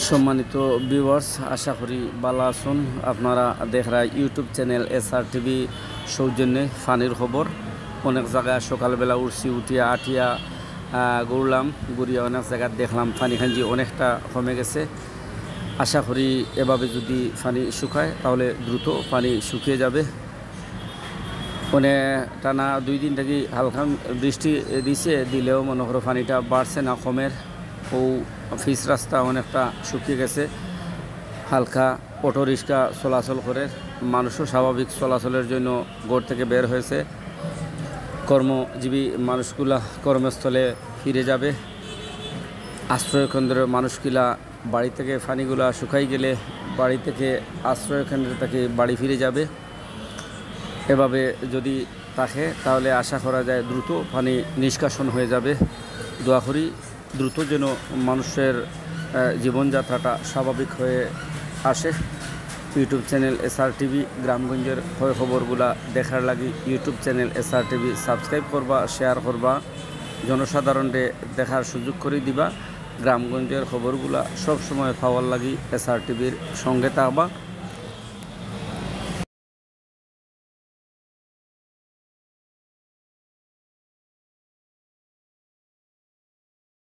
সম্মানিত ভিউয়ার্স, আশা করি ভালো আছেন। আপনারা দেখরা ইউটিউব চ্যানেল SR টিভি সৌজন্যে ফানির খবর। অনেক জায়গায় সকালবেলা উঠিয়া আটিয়া ঘুরলাম, ঘুরিয়া অনেক জায়গায় দেখলাম পানি খাঞ্জি অনেকটা কমে গেছে। আশা করি এভাবে যদি পানি শুকায় তাহলে দ্রুত পানি শুকিয়ে যাবে। টানা 2 দিন থেকে হালকা বৃষ্টি দিলেও মনে করো পানিটা বাড়ছে না কমের। ও পিচ রাস্তা অনেকটা শুকিয়ে গেছে। হালকা অটো রিক্সা চলাচল করে, মানুষও স্বাভাবিক চলাচলের জন্য ঘর থেকে বের হয়েছে। কর্মজীবী মানুষগুলা কর্মস্থলে ফিরে যাবে। আশ্রয়কেন্দ্রের মানুষগুলা বাড়ি থেকে পানিগুলা শুকাই গেলে বাড়ি থেকে আশ্রয়কেন্দ্রে থেকে বাড়ি ফিরে যাবে। এভাবে যদি থাকে তাহলে আশা করা যায় দ্রুত পানি নিষ্কাশন হয়ে যাবে। দোয়া করি দ্রুত যেন মানুষের জীবনযাত্রাটা স্বাভাবিক হয়ে আসে। ইউটিউব চ্যানেল SR টিভি গ্রামগঞ্জের খবরগুলা দেখার লাগি YouTube channel SR TV subscribe করবা, শেয়ার করবা, জনসাধারণকে দেখার সুযোগ করে দিবা। গ্রামগঞ্জের খবরগুলা সব সময় পাওয়ার লাগি SR টিভির সঙ্গে থাকবা।